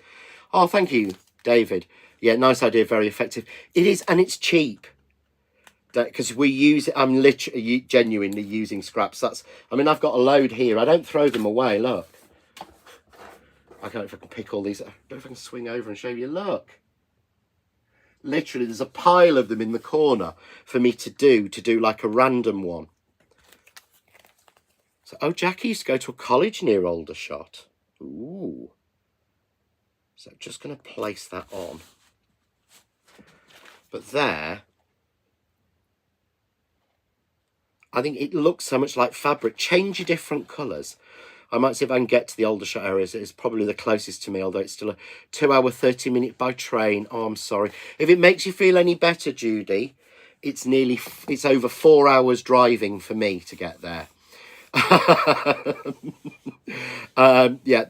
Oh, thank you, David. Yeah, nice idea, very effective. It is, and it's cheap. Because we use it, I'm literally, genuinely using scraps. That's, I mean, I've got a load here. I don't throw them away, look. I don't know if I can pick all these. I don't know if I can swing over and show you, look. Literally, there's a pile of them in the corner for me to do like a random one. So, oh, Jackie used to go to a college near Aldershot. Ooh. So just going to place that on. But there, I think it looks so much like fabric. Change your different colours. I might see if I can get to the Aldershot areas. It's probably the closest to me, although it's still a 2-hour, 30-minute by train. Oh, I'm sorry. If it makes you feel any better, Judy, it's over 4 hours driving for me to get there. Yeah,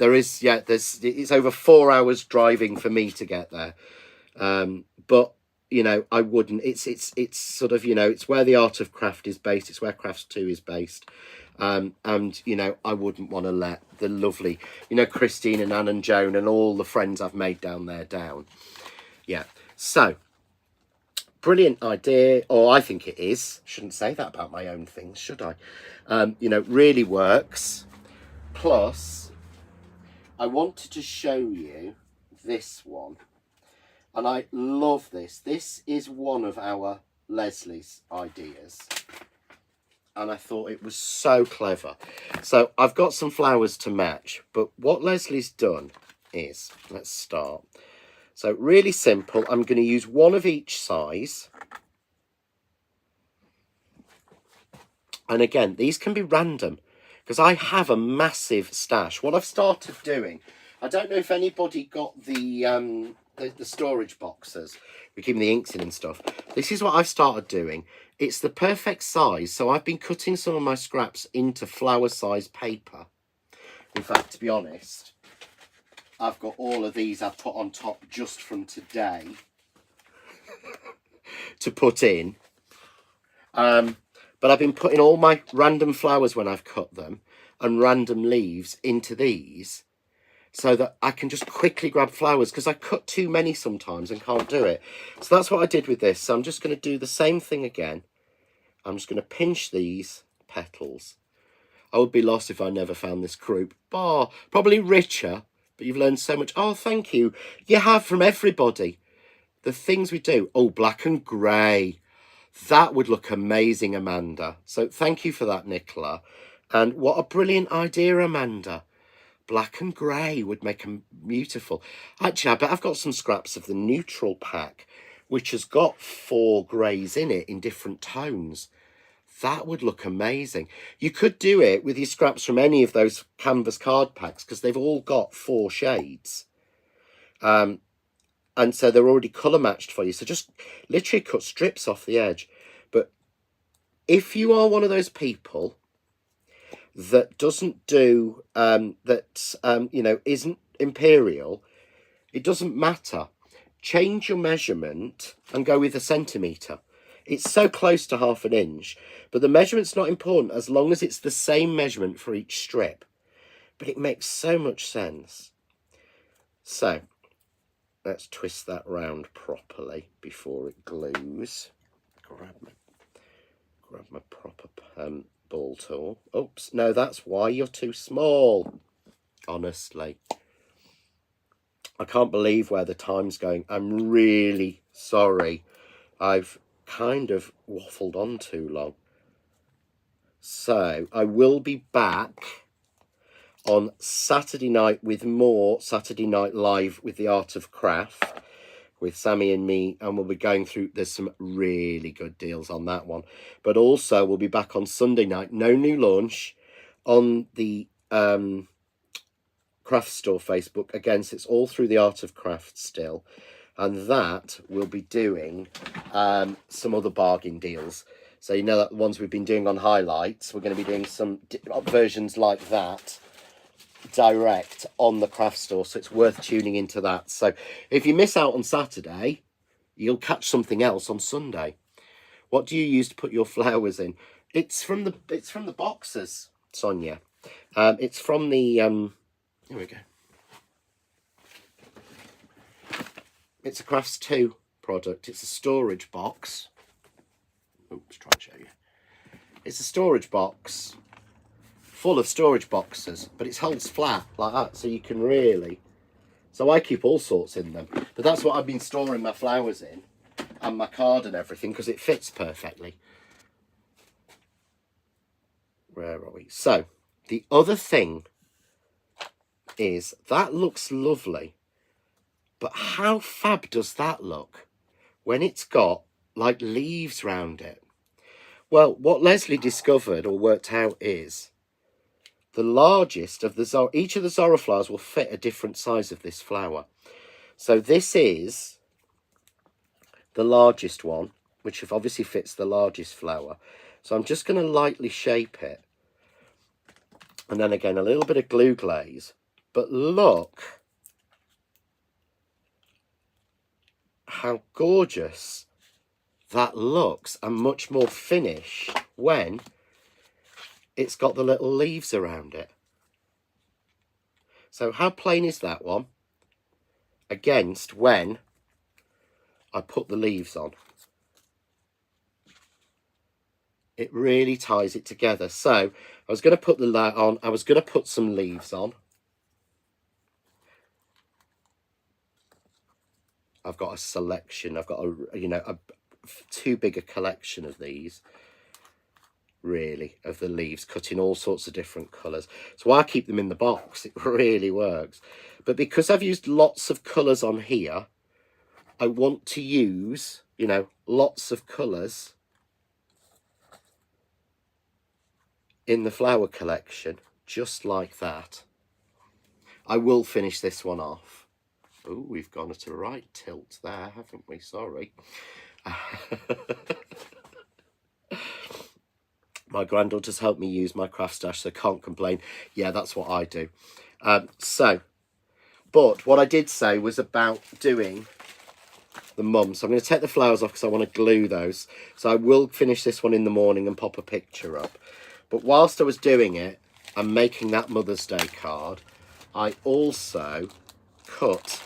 it's over 4 hours driving for me to get there. But you know, I wouldn't. It's sort of, you know, it's where the art of craft is based. It's where Crafts 2 is based. And you know, I wouldn't want to let the lovely, you know, Christine and Anne and Joan and all the friends I've made down there down. Yeah. So brilliant idea, or I think it is. Shouldn't say that about my own things, should I? You know, really works. Plus, I wanted to show you this one. And I love this. This is one of our Leslie's ideas. And I thought it was so clever. So I've got some flowers to match. But what Leslie's done is, let's start. So really simple. I'm going to use one of each size. And again, these can be random, because I have a massive stash. What I've started doing, I don't know if anybody got the storage boxes. We're keeping the inks in and stuff. This is what I've started doing. It's the perfect size. So I've been cutting some of my scraps into flower size paper. In fact, to be honest, I've got all of these I've put on top just from today to put in. But I've been putting all my random flowers when I've cut them and random leaves into these so that I can just quickly grab flowers, because I cut too many sometimes and can't do it. So that's what I did with this. So I'm just going to do the same thing again. I'm just going to pinch these, petals. I would be lost if I never found this group. Probably richer, but you've learned so much. Oh, thank you. You have, from everybody. The things we do. Oh, black and grey. That would look amazing, Amanda. So thank you for that, Nicola. And what a brilliant idea, Amanda. Black and grey would make them beautiful. Actually, I bet I've got some scraps of the neutral pack, which has got 4 greys in it in different tones. That would look amazing. You could do it with your scraps from any of those canvas card packs because they've all got 4 shades. And so they're already colour matched for you. So just literally cut strips off the edge. But if you are one of those people that doesn't do, isn't imperial, it doesn't matter. Change your measurement and go with a centimetre. It's so close to 1/2 inch, but the measurement's not important as long as it's the same measurement for each strip. But it makes so much sense. So let's twist that round properly before it glues. Grab my proper ball tool. Oops, no, that's why you're too small. Honestly. I can't believe where the time's going. I'm really sorry. I've kind of waffled on too long. So I will be back on Saturday night with more Saturday Night Live with the Art of Craft with Sammy and me, and we'll be going through, there's some really good deals on that one. But also we'll be back on Sunday night, no new launch, on the craft store Facebook. Again, so it's all through the Art of Craft still, and that we'll be doing some other bargain deals. So you know that the ones we've been doing on highlights, we're going to be doing some versions like that direct on the craft store, so it's worth tuning into that. So if you miss out on Saturday, you'll catch something else on Sunday. What do you use to put your flowers in? It's from the boxes, Sonia. It's from the here we go. It's a Crafts 2 product. It's a storage box. Oops, try and show you. It's a storage box full of storage boxes, but it holds flat like that, so you can really... So I keep all sorts in them, but that's what I've been storing my flowers in, and my card and everything, because it fits perfectly. Where are we? So, the other thing is, that looks lovely, but how fab does that look when it's got, like, leaves round it? Well, what Leslie discovered or worked out is the largest of the each of the Zora flowers will fit a different size of this flower. So this is the largest one, which obviously fits the largest flower. So I'm just going to lightly shape it. And then again, a little bit of glue glaze. But look how gorgeous that looks, and much more finish when it's got the little leaves around it. So how plain is that one against when I put the leaves on? It really ties it together. So I was going to put the light on. I was going to put some leaves on. I've got a selection. I've got a too big a collection of these, really, of the leaves, cut in all sorts of different colours. So I keep them in the box. It really works. But because I've used lots of colours on here, I want to use, lots of colours in the flower collection, just like that. I will finish this one off. Oh, we've gone at a right tilt there, haven't we? Sorry. My granddaughter's helped me use my craft stash, so can't complain. Yeah, that's what I do. But what I did say was about doing the mum. So I'm going to take the flowers off because I want to glue those. So I will finish this one in the morning and pop a picture up. But whilst I was doing it and making that Mother's Day card, I also cut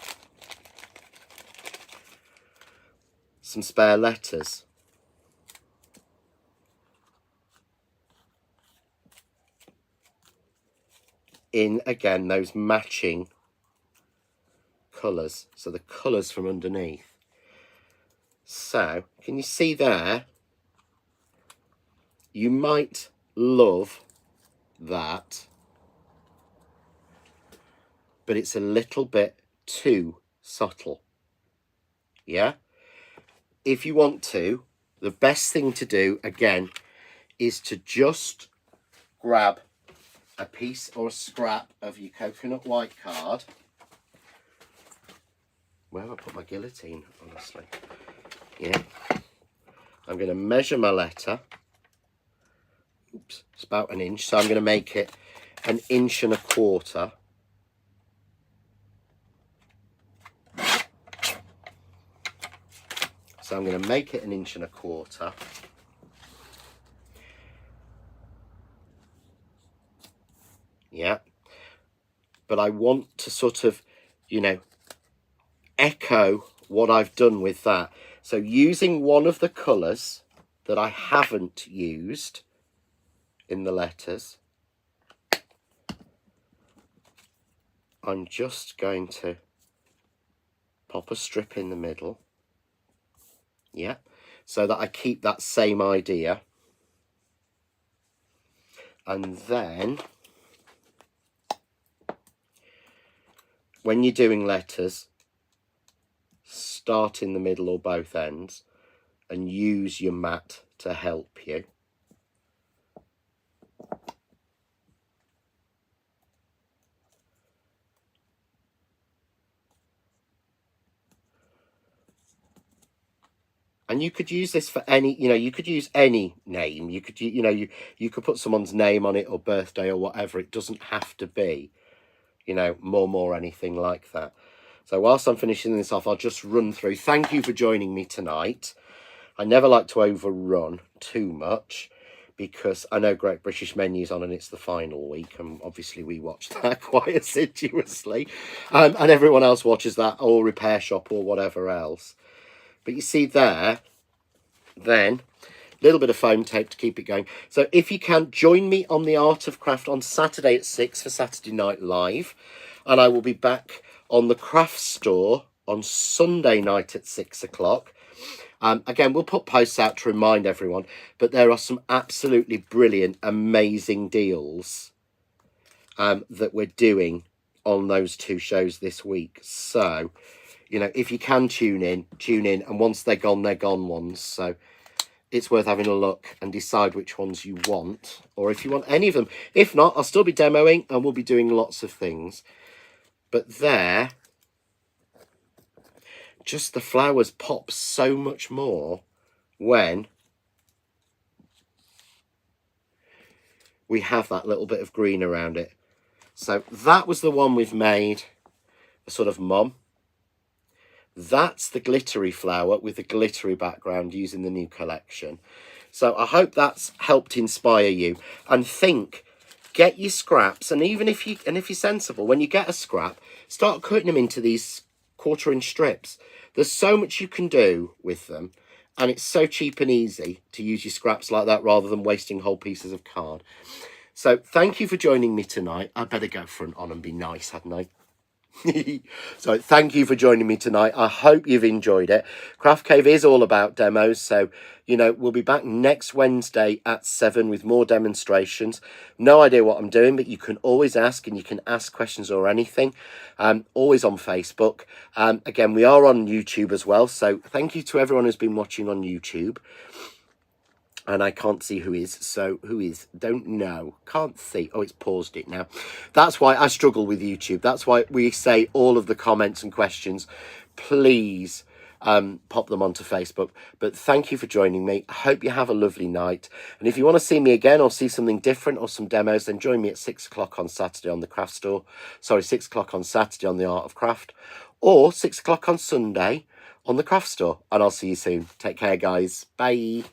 some spare letters. in, again, those matching colours. So the colours from underneath. So, can you see there? You might love that, but it's a little bit too subtle. Yeah? If you want to, the best thing to do, again, is to just grab a piece or a scrap of your coconut white card. Where have I put my guillotine, honestly? Yeah. I'm going to measure my letter. Oops, it's about 1 inch. So I'm going to make it 1.25 inches. So I'm going to make it 1.25 inches. Yeah. But I want to sort of, you know, echo what I've done with that. So using one of the colours that I haven't used in the letters, I'm just going to pop a strip in the middle. Yeah, so that I keep that same idea. And then when you're doing letters, start in the middle or both ends and use your mat to help you. And you could use this for any, you know, you could use any name. You could, you know, you could put someone's name on it or birthday or whatever. It doesn't have to be, you know, more anything like that. So whilst I'm finishing this off, I'll just run through. Thank you for joining me tonight. I never like to overrun too much because I know Great British Menu's on and it's the final week, and obviously we watch that quite assiduously, and everyone else watches that, or Repair Shop or whatever else. But you see there, then a little bit of foam tape to keep it going. So if you can, join me on the Art of Craft on Saturday at 6 for Saturday Night Live, and I will be back on the craft store on Sunday night at 6 o'clock. Again, we'll put posts out to remind everyone, but there are some absolutely brilliant, amazing deals that we're doing on those 2 shows this week. So, you know, if you can tune in, and once they're gone ones. So it's worth having a look and decide which ones you want, or if you want any of them. If not, I'll still be demoing and we'll be doing lots of things. But there, just the flowers pop so much more when we have that little bit of green around it. So that was the one we've made, a sort of mum. That's the glittery flower with the glittery background using the new collection. So I hope that's helped inspire you. And think, get your scraps, and even if you're sensible, when you get a scrap, start cutting them into these 1/4 inch strips. There's so much you can do with them, and it's so cheap and easy to use your scraps like that rather than wasting whole pieces of card. So thank you for joining me tonight. I better go front on and be nice, hadn't I? So thank you for joining me tonight. I hope you've enjoyed it. Craft Cave is all about demos, so you know, we'll be back next Wednesday at 7 with more demonstrations. No idea what I'm doing, but you can always ask, and you can ask questions or anything. Always on Facebook. Again, we are on YouTube as well, so thank you to everyone who's been watching on YouTube. And I can't see who is, so who is? Don't know. Can't see. Oh, it's paused it now. That's why I struggle with YouTube. That's why we say all of the comments and questions, please pop them onto Facebook. But thank you for joining me. I hope you have a lovely night. And if you want to see me again or see something different or some demos, then join me at 6 o'clock on Saturday on the craft store. Sorry, 6 o'clock on Saturday on the Art of Craft. Or 6 o'clock on Sunday on the craft store. And I'll see you soon. Take care, guys. Bye.